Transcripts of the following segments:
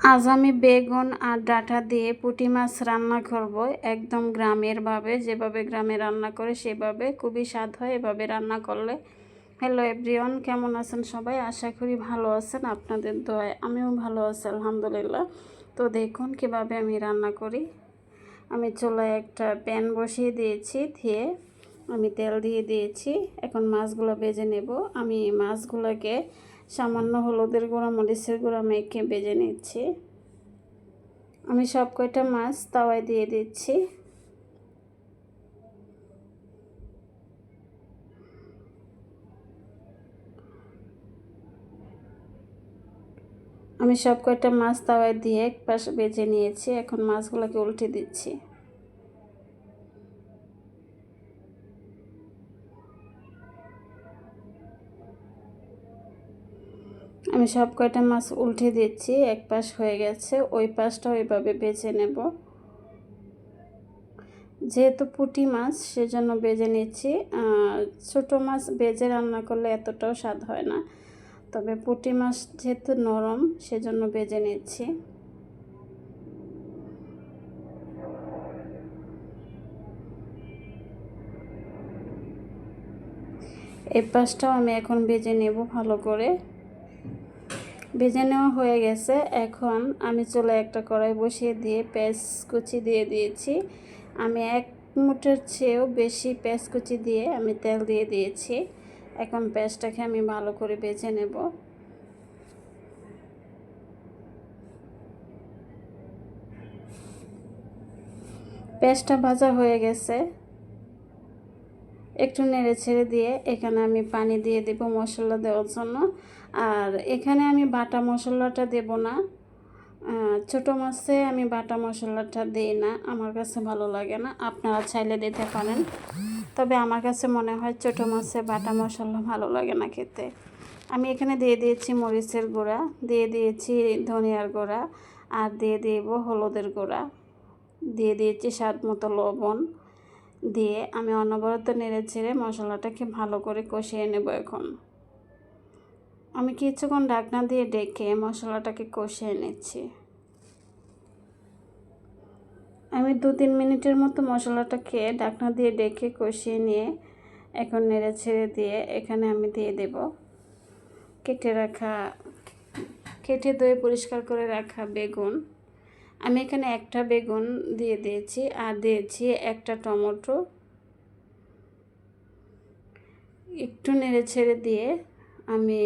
আজ আমি বেগুন আর ডাঁটা দিয়ে পুঁটি মাছ রান্না করব একদম গ্রামের ভাবে, যেভাবে গ্রামে রান্না করে সেভাবে। খুবই স্বাদ হয় এভাবে রান্না করলে। হ্যালো এভরিওয়ান, কেমন আছেন সবাই? আশা করি ভালো আছেন। আপনাদের দোয়ায় আমিও ভালো আছি আলহামদুলিল্লাহ। তো দেখুন কিভাবে আমি রান্না করি। আমি চুলায় একটা প্যান বসিয়ে দিয়েছি, দিয়ে আমি তেল দিয়ে দিয়েছি। এখন মাছগুলো ভেজে নেব। আমি মাছগুলোকে সামান্য হলুদের গুঁড়া মরিচের গুঁড়া মেখে ভেজে নিচ্ছি। আমি সব কয়টা মাছ তাওয়ায় দিয়ে দিচ্ছি। আমি সব কয়টা মাছ তাওয়ায় দিয়ে এক পাশে ভেজে নিয়েছি। এখন মাছগুলোকে উল্টে দিচ্ছি। আমি সব কয়টা মাছ উল্টে দিচ্ছি। এক পাশ হয়ে গেছে, ওই পাশটা ওইভাবে ভেজে নেব। যেহেতু পুঁটি মাছ সেজন্য ভেজে নিচ্ছি। ছোটো মাছ ভেজে রান্না করলে এতটাও স্বাদ হয় না, তবে পুঁটি মাছ যেহেতু নরম সেজন্য ভেজে নিচ্ছি। এই পাশটাও আমি এখন ভেজে নেব ভালো করে। ভেজে নেওয়া হয়ে গেছে। এখন আমি চুলায় একটা কড়াই বসিয়ে দিয়ে পেঁয়াজ কুচি দিয়ে দিয়েছি। আমি এক মুঠের চেয়েও বেশি পেঁয়াজ কুচি দিয়ে আমি তেল দিয়ে দিয়েছি। এখন পেঁয়াজটাকে আমি ভালো করে ভেজে নেব। পেঁয়াজটা ভাজা হয়ে গেছে। একটু নেড়ে ছেড়ে দিয়ে এখানে আমি পানি দিয়ে দেব মশলা দেওয়ার জন্য। আর এখানে আমি বাটা মশলাটা দেব না। ছোটো মাছে আমি বাটা মশলাটা দিই না, আমার কাছে ভালো লাগে না। আপনারা চাইলে দিতে পারেন, তবে আমার কাছে মনে হয় ছোটো মাছে বাটা মশলা ভালো লাগে না খেতে। আমি এখানে দিয়ে দিয়েছি মরিচের গুঁড়া, দিয়ে দিয়েছি ধনিয়ার গুঁড়া, আর দিয়ে দেব হলুদের গুঁড়া, দিয়ে দিয়েছি স্বাদ মতো লবণ। দিয়ে আমি অনবরত নেড়ে ছেড়ে মশলাটাকে ভালো করে কষিয়ে নেব। এখন আমি কিছুক্ষণ ঢাকনা দিয়ে ডেকে মশলাটাকে কষিয়ে নিচ্ছি। আমি 2-3 মিনিটের মতো মশলাটাকে ঢাকনা দিয়ে ডেকে কষিয়ে নিয়ে এখন নেড়ে ছেড়ে দিয়ে এখানে আমি দিয়ে দেব কেটে ধুয়ে পরিষ্কার করে রাখা বেগুন। আমি এখানে একটা বেগুন দিয়ে দিয়েছি, আর দিয়েছি একটা টমেটো। একটু নেড়ে ছেড়ে দিয়ে আমি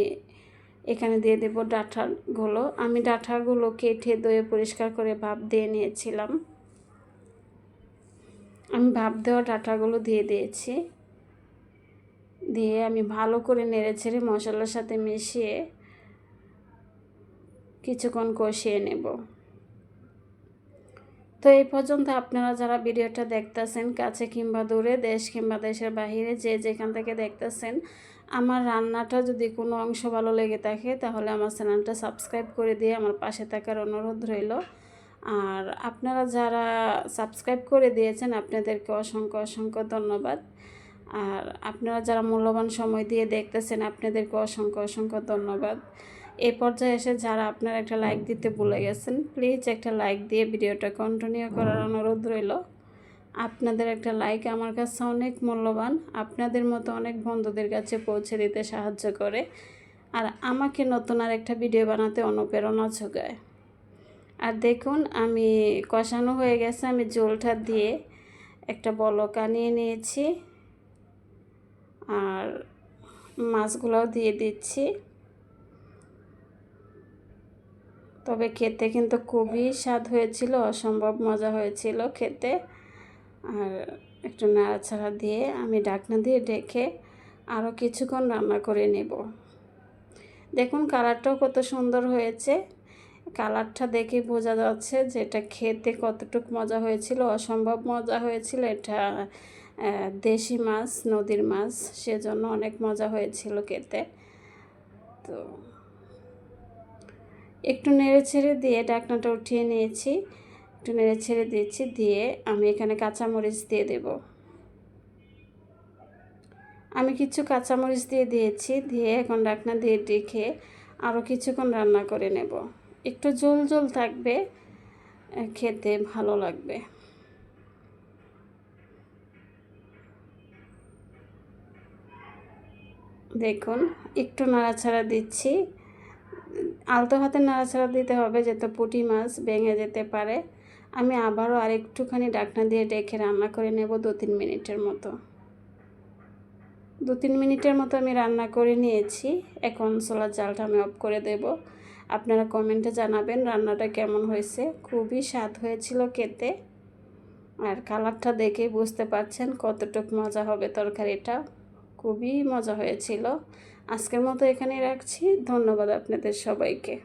এখানে দিয়ে দেব ডাঁটাগুলো। আমি ডাঁটাগুলো কেটে ধুয়ে পরিষ্কার করে ভাপ দিয়ে নিয়েছিলাম। আমি ভাপ দেওয়া ডাঁটাগুলো দিয়ে দিয়েছি। দিয়ে আমি ভালো করে নেড়ে ছেড়ে মশলার সাথে মিশিয়ে কিছুক্ষণ কষিয়ে নেব। তো এই পর্যন্ত আপনারা যারা ভিডিওটা দেখতেছেন, কাছে কিংবা দূরে, দেশ কিংবা দেশের বাহিরে, যে যেখান থেকে দেখতেছেন, আমার রান্নাটা যদি কোনো অংশ ভালো লেগে থাকে তাহলে আমার চ্যানেলটা সাবস্ক্রাইব করে দিয়ে আমার পাশে থাকার অনুরোধ রইল। আর আপনারা যারা সাবস্ক্রাইব করে দিয়েছেন আপনাদেরকে অসংখ্য অসংখ্য ধন্যবাদ। আর আপনারা যারা মূল্যবান সময় দিয়ে দেখতেছেন আপনাদেরকে অসংখ্য অসংখ্য ধন্যবাদ। এই পর্যায়ে এসে যারা আপনারা একটা লাইক দিতে ভুলে গেছেন, প্লিজ একটা লাইক দিয়ে ভিডিওটা কন্টিনিউ করার অনুরোধ রইল। আপনাদের একটা লাইক আমার কাছে অনেক মূল্যবান, আপনাদের মতো অনেক বন্ধুদের কাছে পৌঁছে দিতে সাহায্য করে, আর আমাকে নতুন আর একটা ভিডিও বানাতে অনুপ্রেরণা যোগায়। আর দেখুন আমি কষানো হয়ে গেছে। আমি ঝোলটা দিয়ে একটা বলক আনিয়ে নিয়েছি, আর মাছগুলোও দিয়ে দিচ্ছি। তবে খেতে কিন্তু খুবই স্বাদ হয়েছিল, অসম্ভব মজা হয়েছিল খেতে। আর একটু নাড়াচাড়া দিয়ে আমি ঢাকনা দিয়ে ঢেকে আরও কিছুক্ষণ রান্না করে নেব। দেখুন কালারটাও কত সুন্দর হয়েছে। কালারটা দেখে বোঝা যাচ্ছে যে এটা খেতে কতটুকু মজা হয়েছিল, অসম্ভব মজা হয়েছিল। এটা দেশি মাছ, নদীর মাছ, সেজন্য অনেক মজা হয়েছিল খেতে। তো একটু নেড়ে ছেড়ে দিয়ে ঢাকনাটা উঠিয়ে নিয়েছি। একটু নেড়ে ছেড়ে দিয়েছি, দিয়ে আমি এখানে কাঁচামরিচ দিয়ে দেব। আমি কিছু কাঁচামরিচ দিয়ে দিয়েছি, দিয়ে এখন ঢাকনা দিয়ে ঢেকে আরও কিছুক্ষণ রান্না করে নেব। একটু ঝোল ঝোল থাকবে, খেতে ভালো লাগবে। দেখুন একটু নাড়াচাড়া দিচ্ছি, আলতো হাতে নাড়াচাড়া দিতে হবে যাতে পুঁটি মাছ ভেঙে যেতে পারে। আমি আবারও আরেকটুখানি ঢাকনা দিয়ে ঢেকে রান্না করে নেব 2-3 মিনিটের মতো। 2-3 মিনিটের মতো আমি রান্না করে নিয়েছি। এখন চুলার জালটা আমি অফ করে দেব। আপনারা কমেন্টে জানাবেন রান্নাটা কেমন হয়েছে। খুবই স্বাদ হয়েছিল খেতে, আর কালারটা দেখে বুঝতে পারছেন কতটুকু মজা হবে তরকারিটা। খুবই মজা হয়েছিল। আজকের মতো এখানেই রাখছি। ধন্যবাদ আপনাদের সবাইকে।